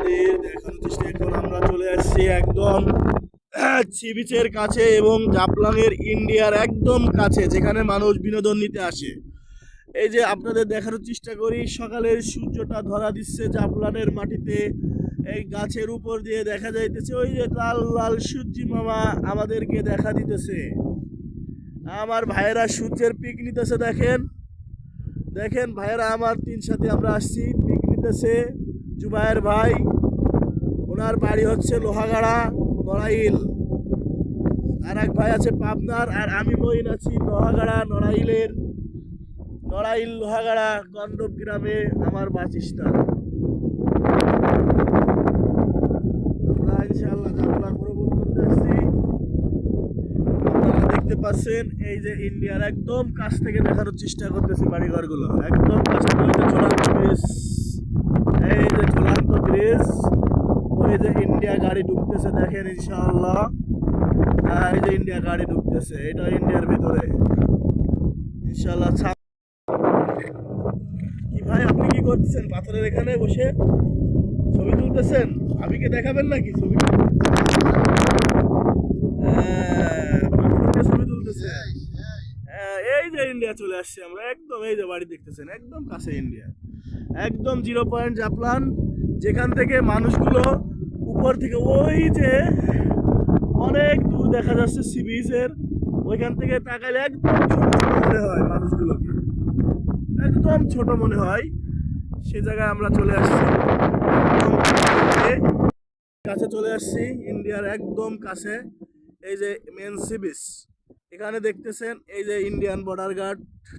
আপনাদের দেখানোর চেষ্টা। এখন আমরা চলে আসছি একদম সি বিচের কাছে এবং জাফলংয়ের ইন্ডিয়ার একদম কাছে, যেখানে মানুষ বিনোদন নিতে আসে। এই যে আপনাদের দেখানোর চেষ্টা করি, সকালের সূর্যটা ধরা দিচ্ছে জাফলংয়ের মাটিতে। এই গাছের উপর দিয়ে দেখা যাইতেছে ওই যে লাল লাল সূর্যি মামা আমাদেরকে দেখা দিতেছে। আমার ভাইয়েরা সূর্যের পিক নিতেছে, দেখেন দেখেন ভাইয়েরা আমার তিন সাথে আমরা আসছি, পিক নিতেছে। জুবায়ের ভাই, ওনার বাড়ি হচ্ছে লোহাগাড়া নড়াইল। আর এক ভাই আছে পাবনার, আর আমি মইন আছি লোহাগাড়া নড়াইলের। নড়াইল লোহাগাড়া গন্ডব গ্রামে আমার বাসস্থান। আমরা ইনশাআল্লাহ জাফলং ভ্রমণ করতে আসছি। আপনারা দেখতে পাচ্ছেন এই যে ইন্ডিয়ার একদম কাছ থেকে দেখানোর চেষ্টা করতেছি বাড়িঘরগুলো, একদম কাছ থেকে। ওই যে ঝুলন্ত ব্রিজ, এই যে ঝুলন্ত ব্রিজ, ওই যে ইন্ডিয়া গাড়ি ঢুকতেছে দেখেন ইনশাআল্লাহ। এই যে ইন্ডিয়া গাড়ি ঢুকতেছে, এটা ইন্ডিয়ার ভিতরে ইনশাআল্লাহ। কি ভাই আপনি কি করতেছেন? পাথরের এখানে বসে ছবি তুলতেছেন? আবিকে দেখাবেন নাকি ছবি? পাথর ছবি তুলতেছে। এই যে ইন্ডিয়া চলে আসছে আমরা একদম, এই যে বাড়ি দেখতেছেন একদম কাছে ইন্ডিয়া, একদম 0 পয়েন্ট জাফলং, যেখান থেকে মানুষগুলো উপর থেকে ওই যে অনেক দূর দেখা যাচ্ছে সি বিচের, ওইখান থেকে তাকাইলে একদম ছোট ছোট মনে হয় মানুষগুলোকে, একদম ছোট মনে হয়। সে জায়গায় আমরা চলে আসছি, কাছে চলে আসছি ইন্ডিয়ার একদম কাছে। এই যে মেন সি বিচ, এখানে দেখতেছেন এই যে ইন্ডিয়ান বর্ডার গার্ড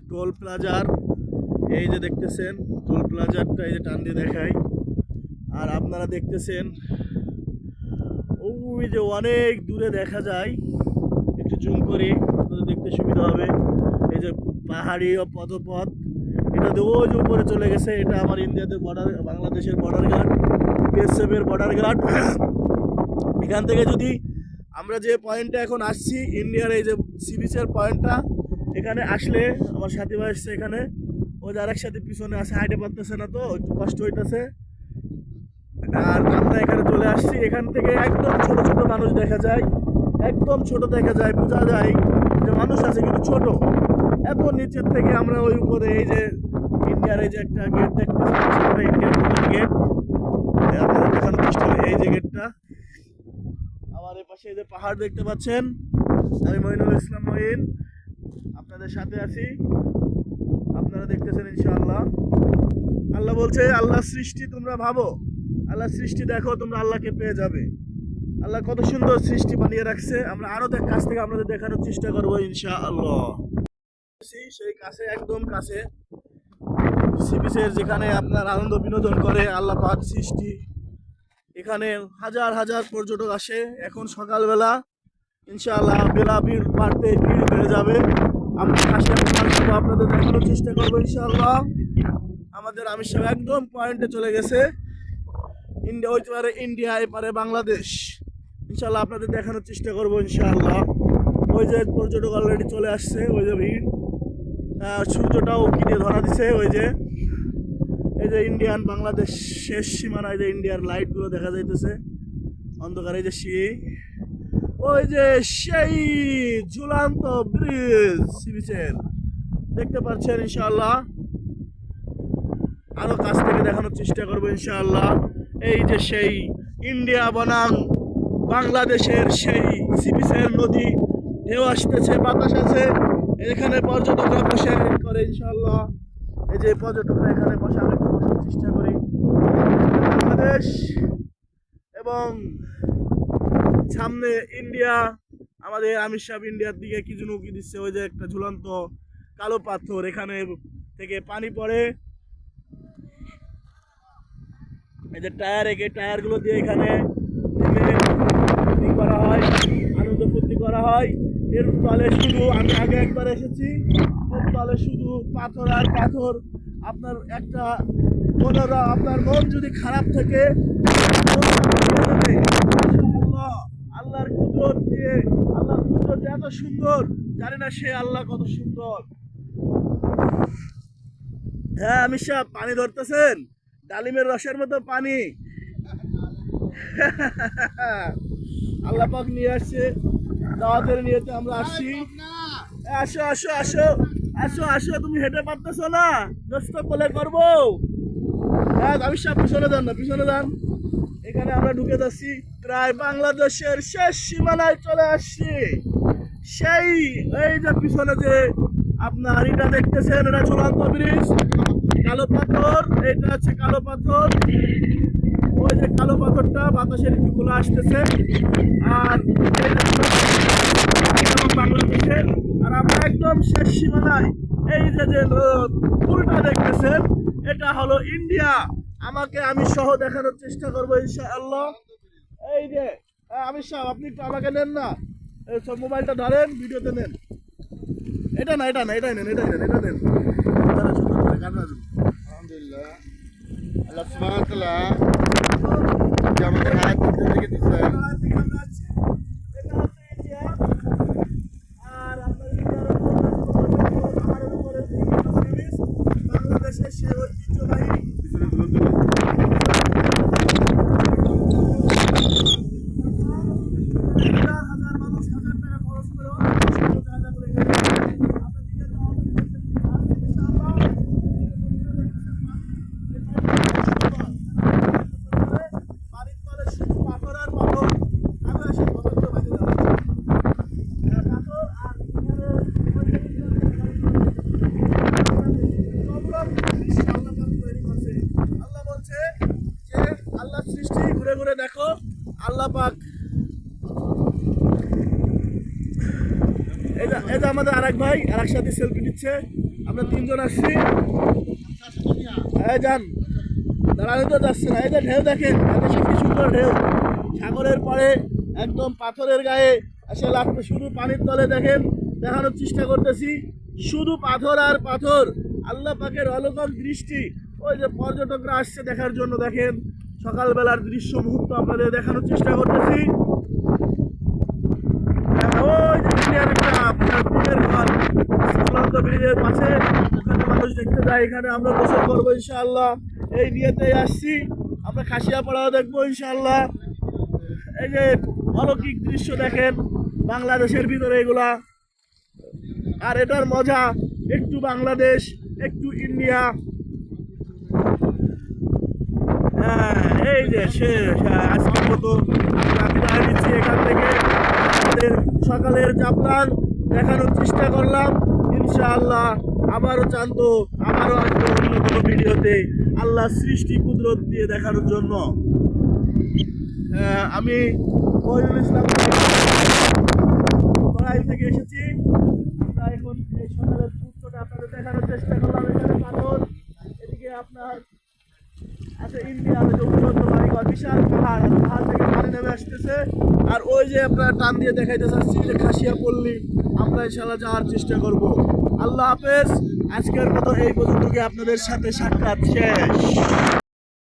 টোল প্লাজার, এই যে দেখতেছেন টোল প্লাজারটা, এই যে টান দিয়ে দেখাই। আর আপনারা দেখতেছেন ওই যে অনেক দূরে দেখা যায়, একটু জুম করি আপনাদের দেখতে সুবিধা হবে। এই যে পাহাড়ি ও পদপথ, এটা দিয়ে ওই যে উপরে চলে গেছে, এটা আমার ইন্ডিয়াতে বর্ডার, বাংলাদেশের বর্ডার গার্ড, বিএসএফের বর্ডার গার্ড। এখান থেকে যদি আমরা যে পয়েন্টে এখন আসছি ইন্ডিয়ার এই যে সি বিচের পয়েন্টটা, এখানে আসলে আমার সাথী ভাই আসছে এখানে, ওই যে আরেক সাথে পিছনে আছে, হাইটে পারতেছে না তো একটু কষ্ট হইতেছে। আর আমরা এখানে চলে আসছি, এখান থেকে একদম ছোট ছোট মানুষ দেখা যায়, একদম ছোট দেখা যায়, বোঝা যায় যে মানুষ আছে কিন্তু ছোট। এত নিচের থেকে আমরা ওই উপরে এই যে ইন্ডিয়ার এই যে একটা গেট দেখতে পাচ্ছি, ইন্ডিয়ার গেট, আপনাদের দেখানোর চেষ্টা করি। এই যে গেটটা, আমার এই পাশে এই যে পাহাড় দেখতে পাচ্ছেন। আমি মঈনুল ইসলাম মঈন আপনাদের সাথে আছি, আপনারা দেখতেছেন ইনশাআল্লাহ। আল্লাহ বলছে আল্লাহ সৃষ্টি তোমরা ভাবো, আল্লাহ সৃষ্টি দেখো, তোমরা আল্লাহকে পেয়ে যাবে। আল্লাহ কত সুন্দর সৃষ্টি বানিয়ে রাখছে, আমরা আরো কাছ থেকে আপনাদের দেখানোর চেষ্টা করবো ইনশাআল্লাহ। সেই কাছে, একদম কাছে সি বিচের, যেখানে আপনার আনন্দ বিনোদন করে আল্লাহ পাক সৃষ্টি। এখানে হাজার হাজার পর্যটক আসে এখন সকালবেলা, ইনশাআল্লাহ বেলা ভিড় বাড়তে ভিড় বেড়ে যাবে। আমরা কাছে আপনাদের দেখানোর চেষ্টা করবো ইনশাআল্লাহ। আমাদের আমির সাহেব একদম পয়েন্টে চলে গেছে, ইন্ডিয়া ওই পারে ইন্ডিয়া, এপারে বাংলাদেশ। ইনশাআল্লাহ আপনাদের দেখানোর চেষ্টা করবো ইনশাআল্লাহ। ওই যে পর্যটক অলরেডি চলে আসছে, ওই যে ভিড়, সূর্যটাও কিনে ধরা দিছে। ওই যে এই যে ইন্ডিয়ান বাংলাদেশ শেষ সীমানায় যে ইন্ডিয়ার লাইটগুলো দেখা যাইতেছে অন্ধকারে, এই যে ওই যে সেই ঝুলন্ত ব্রিজ সি বিচের দেখতে পাচ্ছেন ইনশাআল্লাহ। আরো কাছ থেকে দেখানোর চেষ্টা করবো ইনশাআল্লাহ। এই যে সেই ইন্ডিয়া বনাম বাংলাদেশের সেই সি বিচের নদী, ঢেউ আসতেছে, বাতাস আছে, এখানে পর্যটকরা বসে করে ইনশাআল্লাহ। এই যে পর্যটকরা এখানে বসে, আমি একটু বসার চেষ্টা করি। বাংলাদেশ এবং সামনে ইন্ডিয়া, আমাদের আমির সাহেব ইন্ডিয়ার দিকে কি যেন উকি দিচ্ছে। ওই যে একটা ঝুলন্ত কালো পাথর, এখানে থেকে পানি পড়ে, এই যে টায়ার, এই টায়ারগুলো দিয়ে এখানে ফুর্তি করা হয়, আনন্দ ফুর্তি করা হয়। এর তলে শুধু, আমি আগে একবার এসেছি, এর তলে শুধু পাথর আর পাথর। আপনার একটা মনোরা, আপনার মন যদি খারাপ থাকে, আল্লাহর কুদরত দিয়ে, আল্লাহর কুদরত এত সুন্দর, জানি না সে আল্লাহ কত সুন্দর। হ্যাঁ আমির সাহেব পানি ধরতেছেন, ডালিমের রসের মতো পানি। আল্লাহ পাক নিয়ে আসছে, দাওয়াতের নিয়েতে আমরা আসছি। আসো আসো আসো আসো আসো, তুমি হেঁটে পারতেছো না, দোস্ত কোলে করবো। হ্যাঁ আমি সব পিছনে যান না, পিছনে যান। এখানে আমরা ঢুকে যাচ্ছি, প্রায় বাংলাদেশের শেষ সীমানায় চলে আসছি। সেই এই যে পিছনে যে আপনার এটা দেখতেছেন, এটা ঝুলন্ত ব্রিজ, কালো পাথর, এটা হচ্ছে কালো পাথর। ওই যে কালো পাথরটা বাতাসের একটু খোলা আসতেছে। আর এই যে বাংলাদেশের, আর আমরা একদম শেষ সীমানায়। এই যে যে ফুলটা দেখতেছেন, এটা হলো ইন্ডিয়া। আমি সহ দেখানোর চেষ্টা করবো ইনশাআল্লাহ। এই যে আমি সহ, আপনি একটু আমাকে নেন না, এই সব মোবাইলটা ধরেন, ভিডিওতে নেন। এটা না, এটা না, এটাই নেন, এটাই নেন, এটা নেন। আলহামদুলিল্লাহ, আল্লাহ সুবহানাহু ওয়া তাআলা যে আমাদের হায়াত থেকে দিচ্ছেন। বাংলাদেশের সে ঐতিহ্যবাহী হাজার মানুষ হাজার টাকা খরচ করে আল্লাহ সৃষ্টি। ঘুরে ঘুরে দেখো, আল্লাহ পাক। এটা আমাদের আরেক ভাই, আরেক সাথে সেলফি নিচ্ছে। আমরা তিনজন আসছি। এই যান, দাঁড়ানো তো যাচ্ছে না। এই যে ঢেউ দেখেন, কি সুন্দর ঢেউ, সাগরের পরে একদম পাথরের গায়ে এসে লাগবে। শুধু পানির তলে দেখেন, দেখানোর চেষ্টা করতেছি, শুধু পাথর আর পাথর। আল্লাহ পাকের অলৌকিক দৃষ্টি। ওই যে পর্যটকরা আসছে দেখার জন্য, দেখেন সকালবেলার দৃশ্য মুহূর্ত আপনাদের দেখানোর চেষ্টা করতেছি। ওই যে ইন্ডিয়ার একটা আপনার টিনের ঘর, ঝুলন্ত ব্রিজের পাশে, ওখানে মানুষ দেখতে যায়। এখানে আমরা গোসল করবো ইনশাআল্লাহ, এই বিয়েতেই আসছি। আমরা খাসিয়াপাড়াও দেখবো ইনশাআল্লাহ। এই যে অলৌকিক দৃশ্য দেখেন, বাংলাদেশের ভিতরে এগুলা। আর এটার মজা, একটু বাংলাদেশ, একটু ইন্ডিয়া। এই যে আজকের মতো আমরা বিদায় নিচ্ছি এখান থেকে। আমাদের সকালের জাপলান দেখানোর চেষ্টা করলাম। ইনশাআল্লাহ আবারও চান্ত, আবারও আসবো অন্য কোনো ভিডিওতে আল্লাহ সৃষ্টি কুদরত দিয়ে দেখানোর জন্য। আমি মহিরুল ইসলাম কড়াইল থেকে এসেছি। আমরা এখন এই সকালের দৃশ্যটা আপনাদের দেখানোর চেষ্টা করলাম। এখানে পাথর, এদিকে আপনার আছে ইন্ডিয়ার যে উন্নত বাড়িঘর, বিশাল পাহাড়, পাহাড় থেকে পানি নেমে আসতেছে। আর ওই যে আপনার টান দিয়ে দেখাইতে চাচ্ছি যে খাসিয়া পল্লী, আমরা ইনশাআল্লাহ যাওয়ার চেষ্টা করব। আল্লাহ হাফেজ। আজকের মতো এই পর্যন্ত আপনাদের সাথে সাক্ষাৎ শেষ।